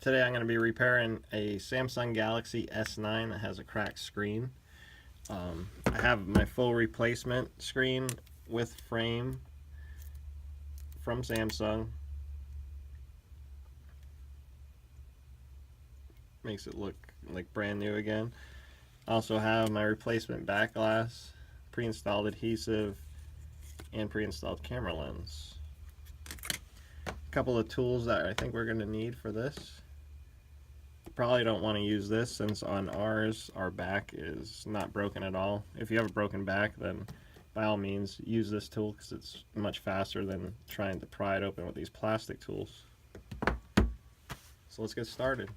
Today I'm going to be repairing a Samsung Galaxy S9 that has a cracked screen. I have my full replacement screen with frame from Samsung. Makes it look like brand new again. Also have my replacement back glass, pre-installed adhesive, and pre-installed camera lens. A couple of tools that I think we're going to need for this. Probably don't want to use this since on ours our back is not broken at all. If you have a broken back, then by all means use this tool because it's much faster than trying to pry it open with these plastic tools. So let's get started.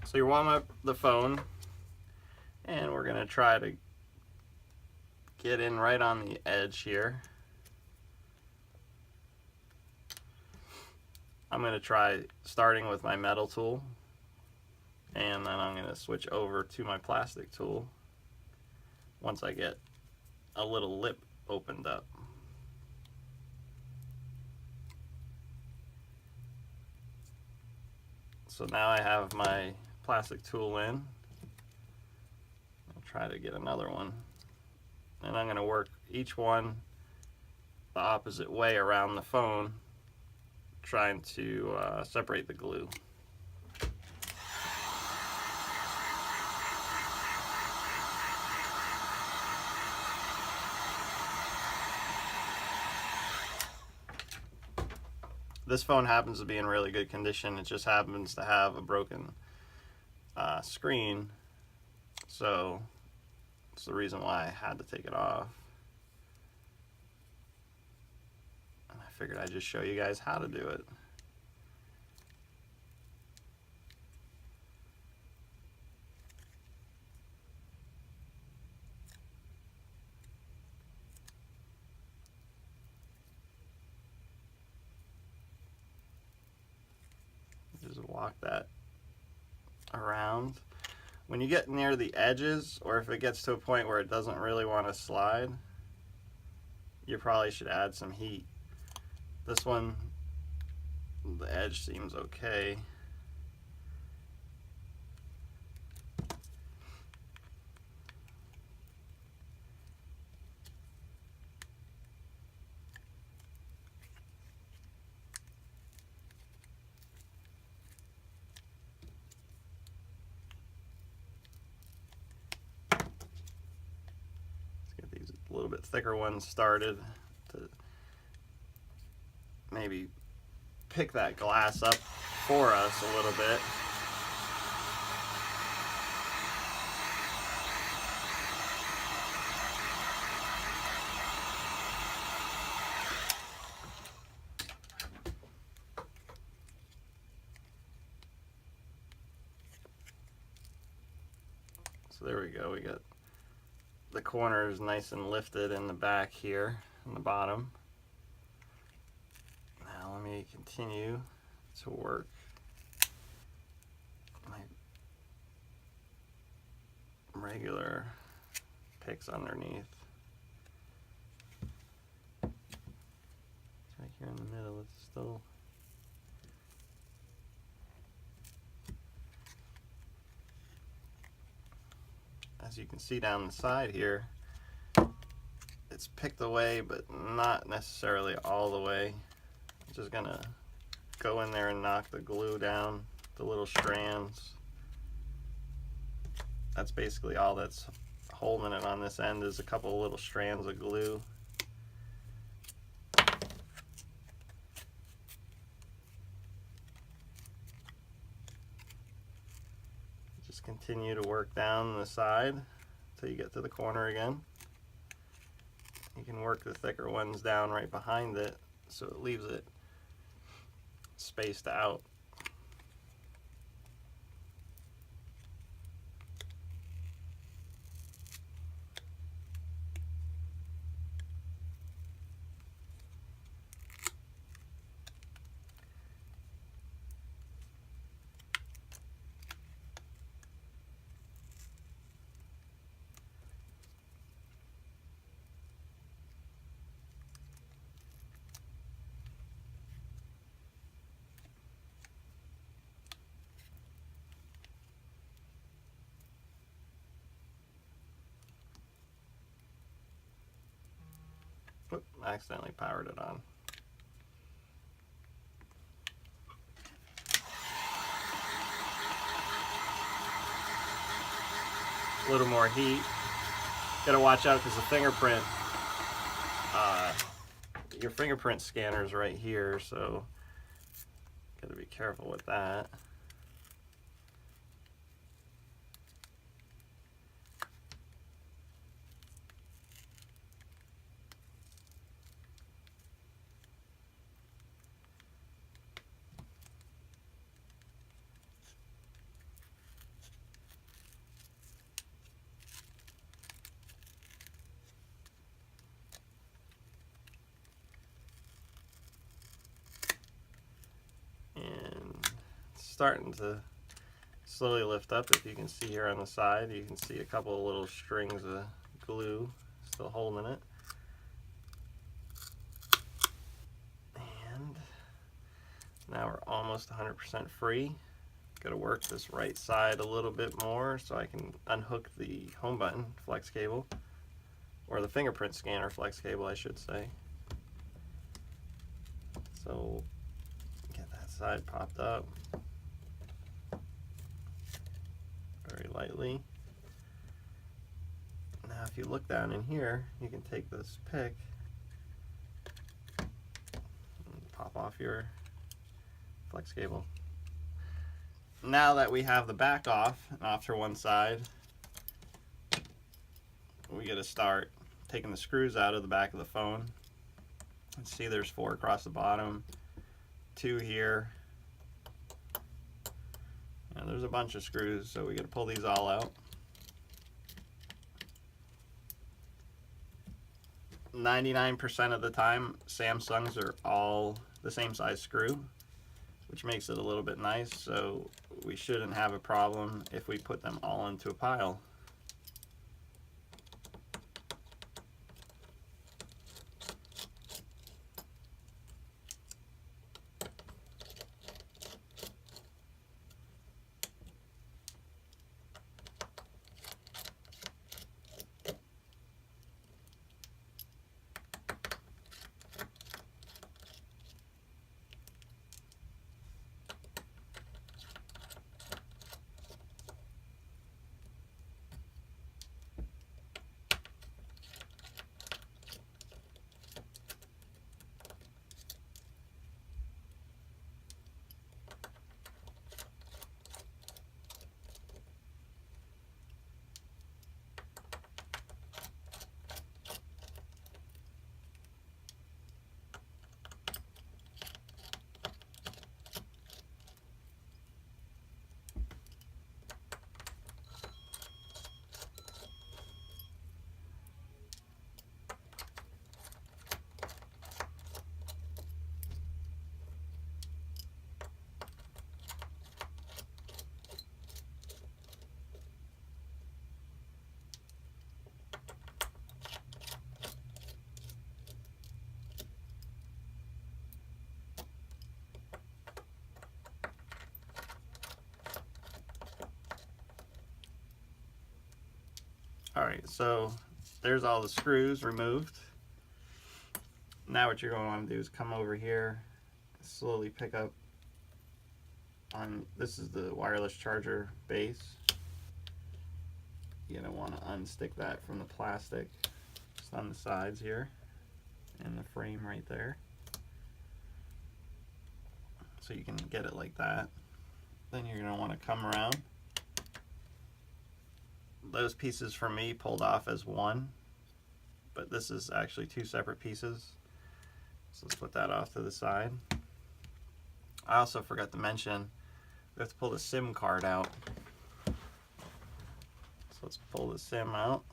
So you're warming up the phone, and we're going to try to get in right on the edge here. I'm going to try starting with my metal tool, and then I'm going to switch over to my plastic tool once I get a little lip opened up. So now I have my plastic tool in. I'll try to get another one. And I'm going to work each one the opposite way around the phone, trying to separate the glue. This phone happens to be in really good condition. It just happens to have a broken screen, so it's the reason why I had to take it off. And I figured I'd just show you guys how to do it. Just walk that around. When you get near the edges, or if it gets to a point where it doesn't really want to slide, you probably should add some heat. This one, the edge seems okay. A little bit thicker ones started to maybe pick that glass up for us a little bit. So there we go, we got the corners nice and lifted in the back here, in the bottom. Now let me continue to work my regular picks underneath. It's right here in the middle, it's still as you can see down the side here, it's picked away, but not necessarily all the way. I'm just gonna go in there and knock the glue down, the little strands. That's basically all that's holding it on this end, is a couple of little strands of glue. Just continue to work down the side until you get to the corner again. You can work the thicker ones down right behind it so it leaves it spaced out. Oop, I accidentally powered it on. A little more heat. Gotta watch out because the fingerprint, your fingerprint scanner is right here, so gotta be careful with that. Starting to slowly lift up. If you can see here on the side, you can see a couple of little strings of glue still holding it. And now we're almost 100% free. Got to work this right side a little bit more so I can unhook the home button flex cable, or the fingerprint scanner flex cable I should say. So get that side popped up very lightly. Now if you look down in here, you can take this pick and pop off your flex cable. Now that we have the back off and off to one side, we get to start taking the screws out of the back of the phone. Let's see, there's 4 across the bottom, 2 here, and there's a bunch of screws, so we got to pull these all out. 99% of the time, Samsungs are all the same size screw, which makes it a little bit nice, so we shouldn't have a problem if we put them all into a pile. Alright, so there's all the screws removed. Now what you're going to want to do is come over here, slowly pick up on, this is the wireless charger base. You're going to want to unstick that from the plastic just on the sides here and the frame right there, so you can get it like that. Then you're going to want to come around. Those pieces for me pulled off as one, but this is actually 2 separate pieces. So let's put that off to the side. I also forgot to mention we have to pull the SIM card out. So let's pull the SIM out.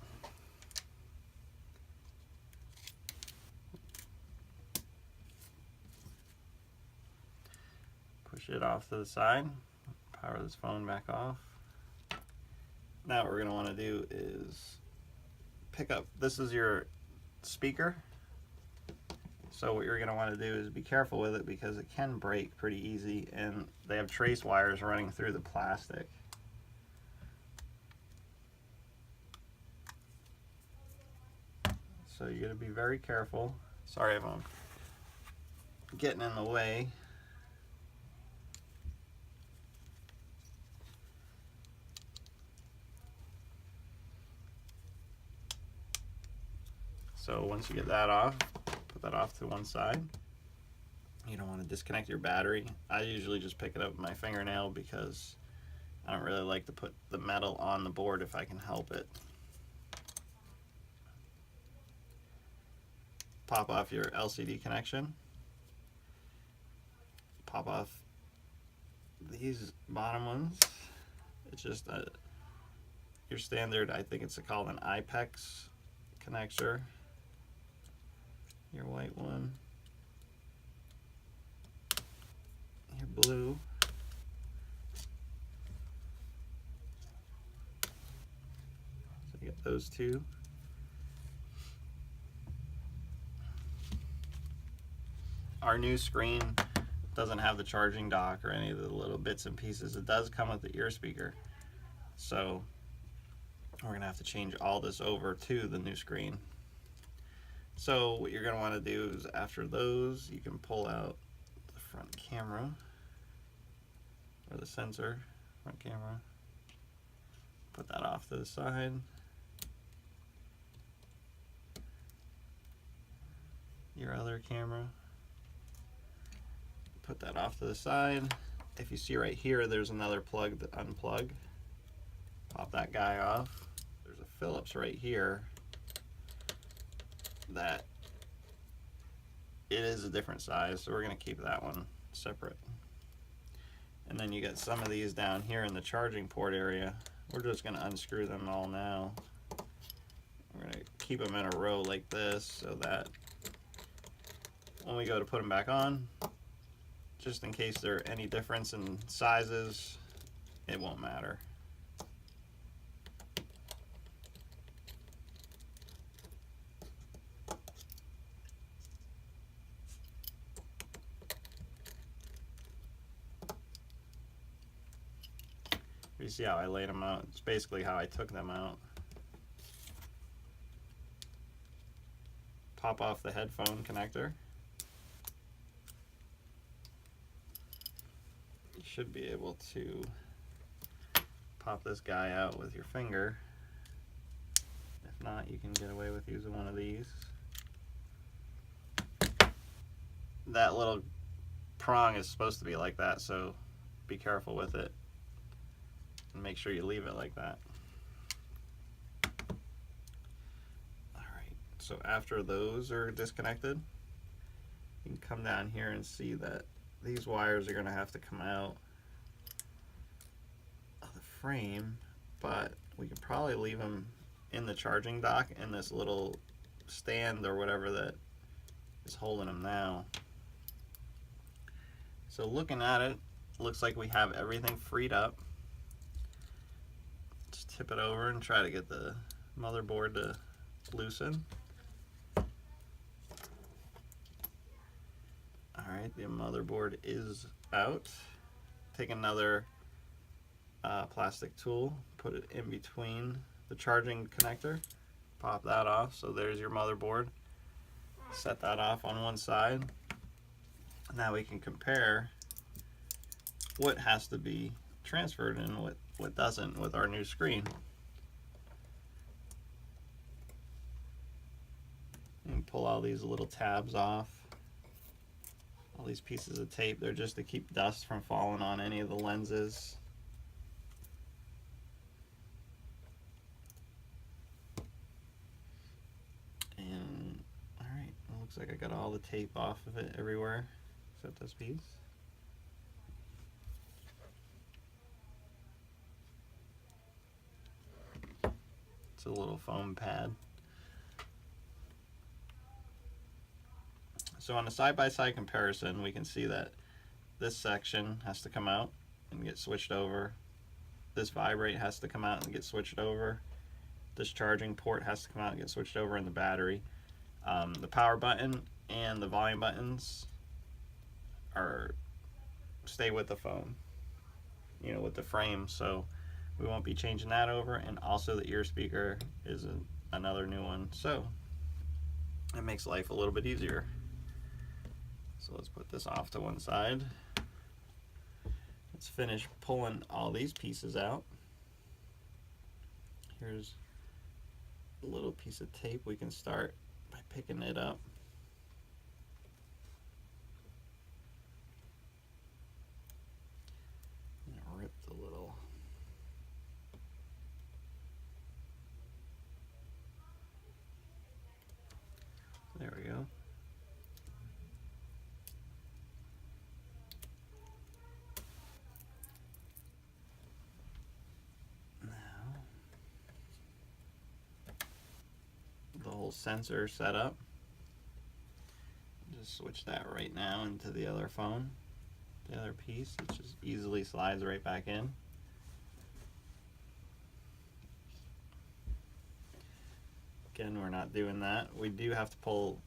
Push it off to the side. Power this phone back off. Now what we're going to want to do is pick up, this is your speaker. So what you're going to want to do is be careful with it because it can break pretty easy, and they have trace wires running through the plastic. So you got to be very careful. Sorry if I'm getting in the way. So once you get that off, put that off to one side. You don't want to disconnect your battery. I usually just pick it up with my fingernail because I don't really like to put the metal on the board if I can help it. Pop off your LCD connection. Pop off these bottom ones. It's just your standard, I think it's called an IPEX connector. Your white one. Your blue. So you get those two. Our new screen doesn't have the charging dock or any of the little bits and pieces. It does come with the ear speaker. So we're gonna have to change all this over to the new screen. So what you're gonna wanna do is after those, you can pull out the front camera or the sensor, front camera. Put that off to the side. Your other camera. Put that off to the side. If you see right here, there's another plug to unplug. Pop that guy off. There's a Phillips right here that it is a different size, so we're gonna keep that one separate. And then you got some of these down here in the charging port area. We're just gonna unscrew them all now. We're gonna keep them in a row like this so that when we go to put them back on, just in case there are any difference in sizes, it won't matter. You see how I laid them out? It's basically how I took them out. Pop off the headphone connector. You should be able to pop this guy out with your finger. If not, you can get away with using one of these. That little prong is supposed to be like that, so be careful with it. And make sure you leave it like that. Alright, so after those are disconnected, you can come down here and see that these wires are going to have to come out of the frame, but we can probably leave them in the charging dock in this little stand or whatever that is holding them now. So looking at it, looks like we have everything freed up. Just tip it over and try to get the motherboard to loosen. Alright, the motherboard is out. Take another plastic tool, put it in between the charging connector, pop that off. So there's your motherboard. Set that off on one side. Now we can compare what has to be transferred and what doesn't with our new screen. And pull all these little tabs off. All these pieces of tape, they're just to keep dust from falling on any of the lenses. And alright, it looks like I got all the tape off of it everywhere except this piece. It's a little foam pad. So on a side-by-side comparison, we can see that this section has to come out and get switched over. This vibrate has to come out and get switched over. This charging port has to come out and get switched over in the battery. The power button and the volume buttons stay with the phone, with the frame, so we won't be changing that over. And also the ear speaker is another new one. So It makes life a little bit easier. So let's put this off to one side. Let's finish pulling all these pieces out. Here's a little piece of tape. We can start by picking it up. And rip the little there we go. The whole sensor set up. Just switch that right now into the other phone, the other piece. It just easily slides right back in. Again, we're not doing that. We do have to pull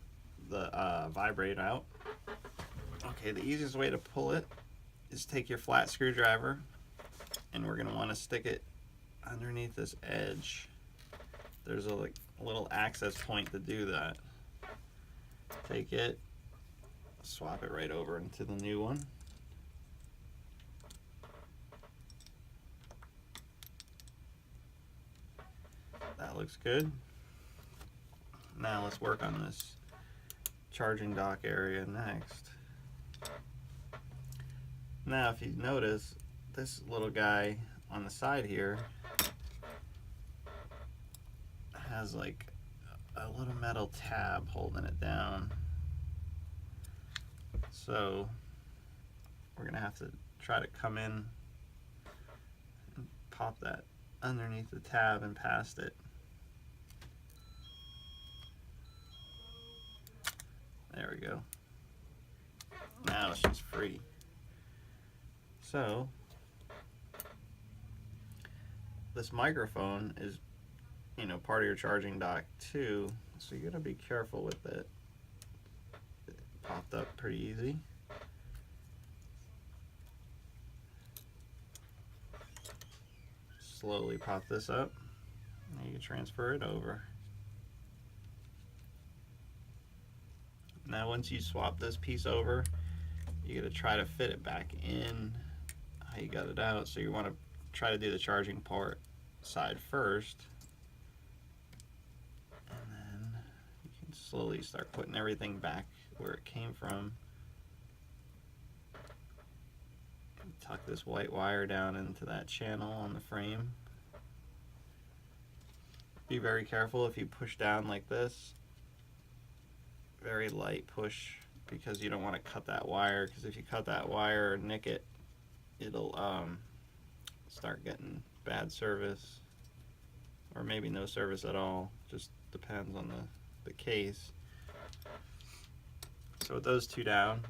the vibrate out. Okay, the easiest way to pull it is take your flat screwdriver, and we're going to want to stick it underneath this edge. There's a little access point to do that. Take it, swap it right over into the new one. That looks good. Now let's work on this charging dock area next. Now if you notice, this little guy on the side here has like a little metal tab holding it down. So we're gonna have to try to come in and pop that underneath the tab and past it. There we go. Now it's just free. So this microphone is, you know, part of your charging dock too, so you gotta be careful with it. It popped up pretty easy. Slowly pop this up, and you can transfer it over. Now once you swap this piece over, you gotta try to fit it back in how you got it out. So you wanna try to do the charging port side first, and then you can slowly start putting everything back where it came from. And tuck this white wire down into that channel on the frame. Be very careful if you push down like this. Very light push, because you don't want to cut that wire, because if you cut that wire or nick it, it'll start getting bad service, or maybe no service at all. Just depends on the case. So with those two down,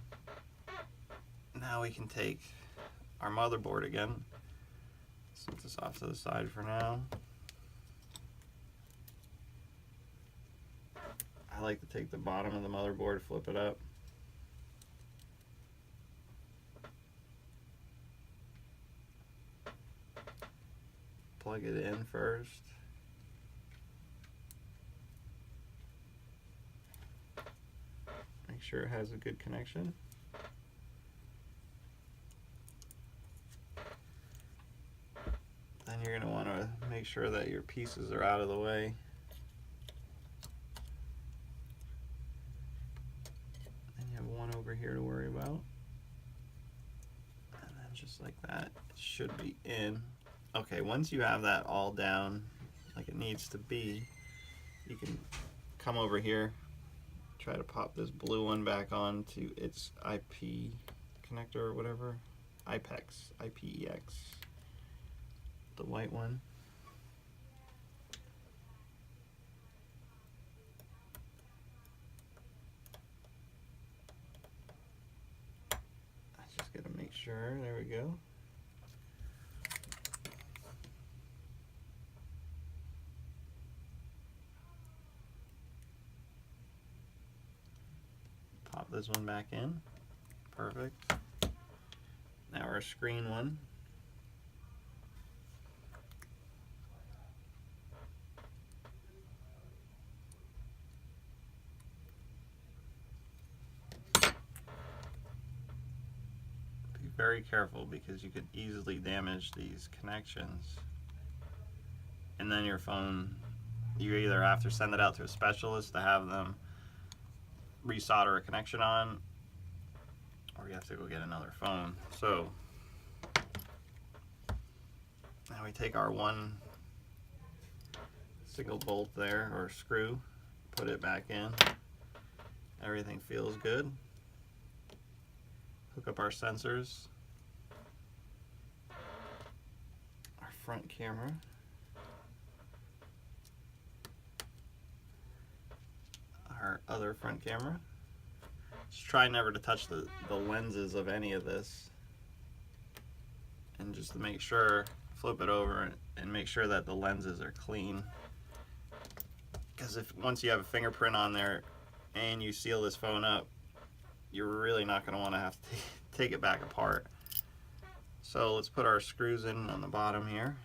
now we can take our motherboard again. Set this off to the side for now. I like to take the bottom of the motherboard, flip it up. Plug it in first. Make sure it has a good connection. Then you're going to want to make sure that your pieces are out of the way. And you have one over here to worry about. And then just like that, it should be in. Okay, once you have that all down like it needs to be, you can come over here, try to pop this blue one back on to its IP connector or whatever. IPEX, IPEX. The white one. I just gotta make sure, there we go. Pop this one back in. Perfect. Now our screen one. very careful because you could easily damage these connections. And then your phone, you either have to send it out to a specialist to have them resolder a connection on, or you have to go get another phone. So now we take our one single bolt there, or screw, put it back in. Everything feels good. Hook up our sensors, our front camera, our other front camera. Just try never to touch the lenses of any of this, and just to make sure, flip it over and make sure that the lenses are clean, because if once you have a fingerprint on there and you seal this phone up, you're really not going to want to have to take it back apart. So let's put our screws in on the bottom here.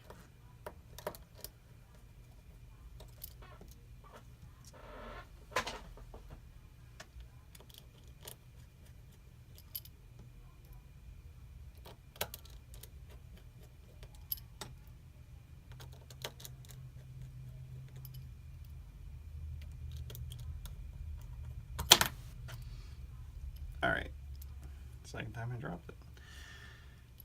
Alright, second time I dropped it.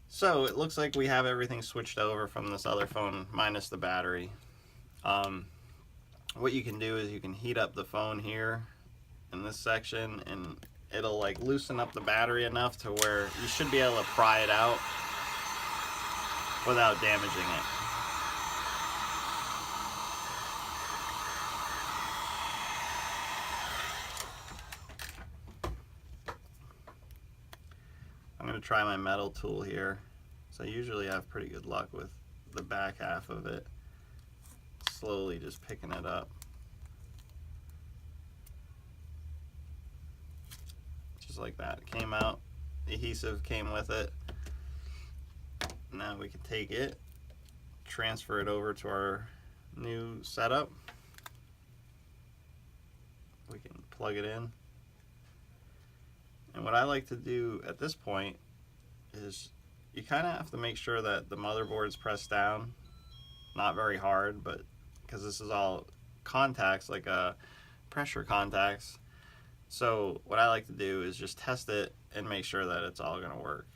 So it looks like we have everything switched over from this other phone, minus the battery. What you can do is you can heat up the phone here in this section, and it'll like loosen up the battery enough to where you should be able to pry it out without damaging it. I'm going to try my metal tool here. So I usually have pretty good luck with the back half of it. Slowly just picking it up. Just like that. It came out. The adhesive came with it. Now we can take it, transfer it over to our new setup. We can plug it in. And what I like to do at this point is you kind of have to make sure that the motherboard's pressed down, not very hard, but because this is all contacts, like pressure contacts. So what I like to do is just test it and make sure that it's all going to work.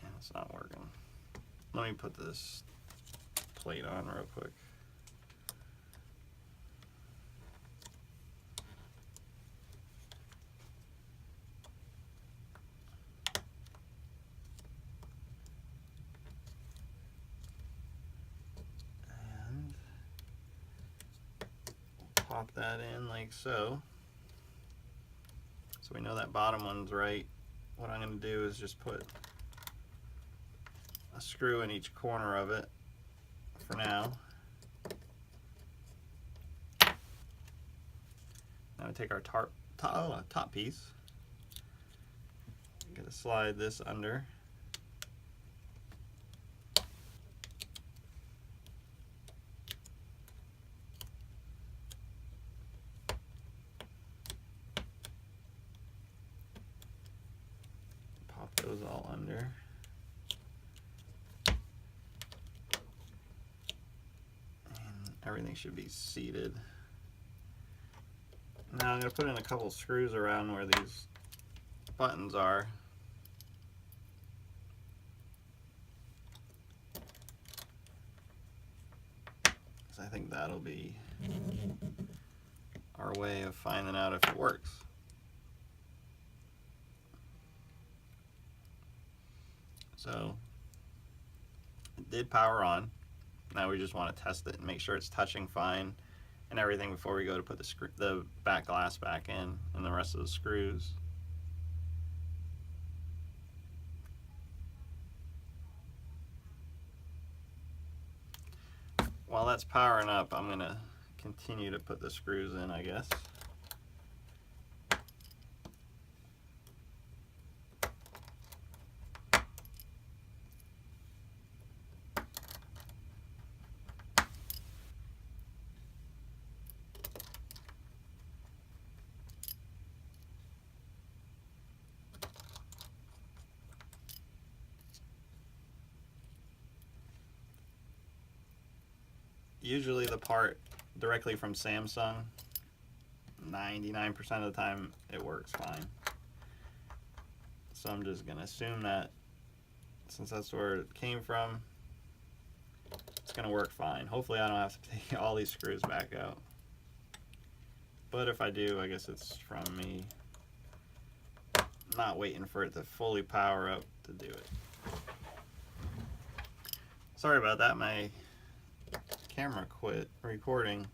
Yeah, it's not working. Let me put this plate on real quick. Pop that in like so. So we know that bottom one's right. What I'm going to do is just put a screw in each corner of it for now. Now we take our top piece. I'm going to slide this under. Those all under. And everything should be seated. Now I'm going to put in a couple screws around where these buttons are. So I think that'll be our way of finding out if it works. So it did power on. Now we just want to test it and make sure it's touching fine and everything before we go to put the back glass back in and the rest of the screws. While that's powering up, I'm going to continue to put the screws in, I guess. usually the part directly from Samsung, 99% of the time it works fine. So I'm just gonna assume that since that's where it came from, it's gonna work fine. Hopefully I don't have to take all these screws back out. But if I do, I guess it's from me not waiting for it to fully power up to do it. Sorry about that, my camera quit recording.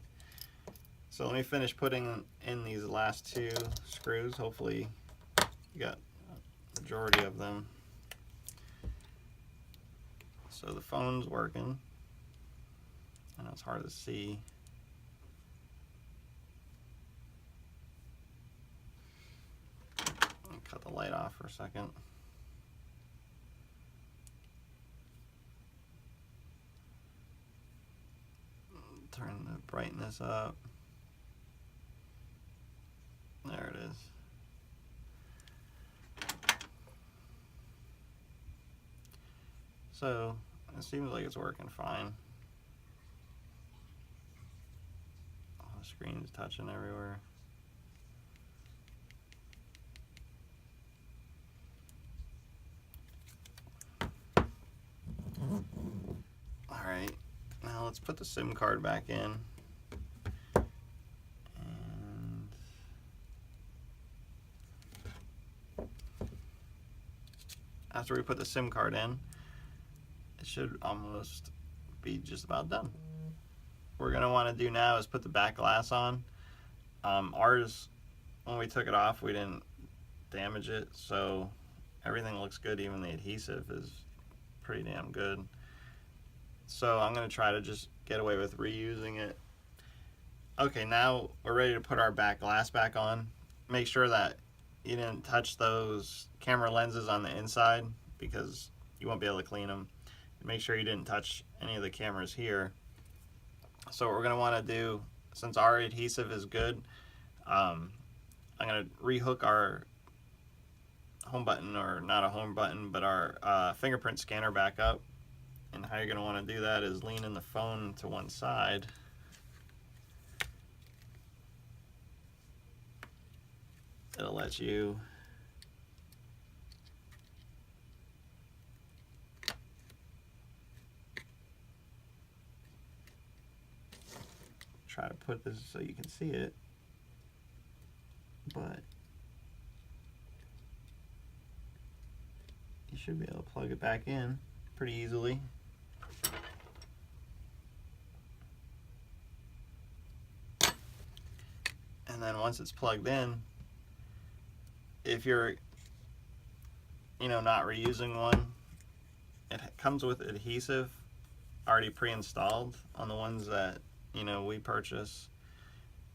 So let me finish putting in these last two screws. Hopefully you got a majority of them. So the phone's working. I know it's hard to see. Cut the light off for a second. Turn the brightness up. There it is. So it seems like it's working fine. Oh, the screen's touching everywhere. Alright, now let's put the SIM card back in. And after we put the SIM card in, it should almost be just about done. What we're going to want to do now is put the back glass on. Ours, when we took it off, we didn't damage it, so everything looks good. Even the adhesive is pretty damn good. So I'm going to try to just get away with reusing it. Okay, now we're ready to put our back glass back on. Make sure that you didn't touch those camera lenses on the inside because you won't be able to clean them. Make sure you didn't touch any of the cameras here. So what we're going to want to do, since our adhesive is good, I'm going to rehook our home button, or not a home button, but our fingerprint scanner back up. And how you're going to want to do that is leaning the phone to one side. It'll let you try to put this so you can see it, but you should be able to plug it back in pretty easily. And then once it's plugged in, if you're not reusing one, it comes with adhesive already pre-installed on the ones that we purchase.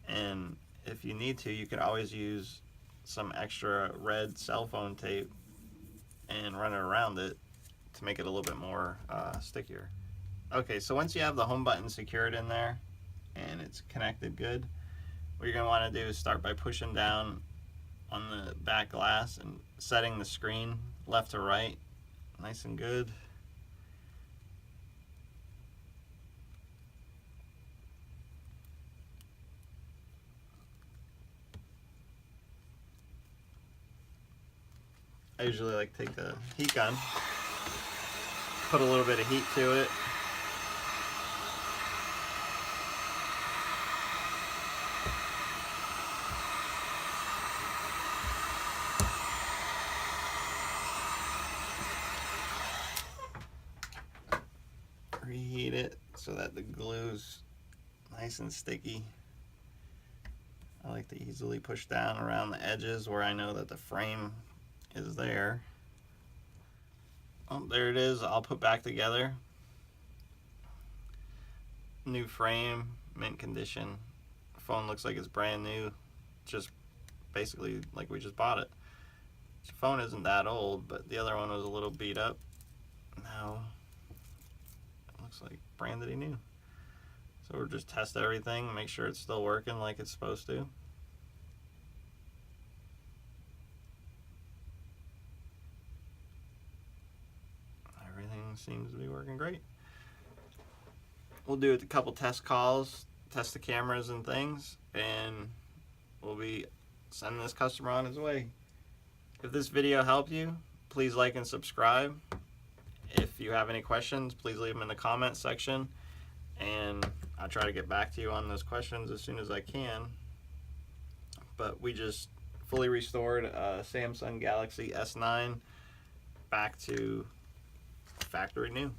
And if you need to, you could always use some extra red cell phone tape and run it around it to make it a little bit more stickier. Okay, so once you have the home button secured in there and it's connected good, what you're going to want to do is start by pushing down on the back glass and setting the screen left to right, nice and good. I usually like to take the heat gun, put a little bit of heat to it. Reheat it so that the glue's nice and sticky. I like to easily push down around the edges where I know that the frame is there. Oh, there it is, all put back together. New frame, mint condition. Phone looks like it's brand new, just basically like we just bought it. The phone isn't that old, but the other one was a little beat up. Now it looks like branded new. So we'll just test everything, make sure it's still working like it's supposed to. Everything seems to be working great. we'll do a couple test calls, test the cameras and things, and we'll be sending this customer on his way. If this video helped you, please like and subscribe. If you have any questions, please leave them in the comment section, and I'll try to get back to you on those questions as soon as I can. But we just fully restored a Samsung Galaxy S9 back to factory new.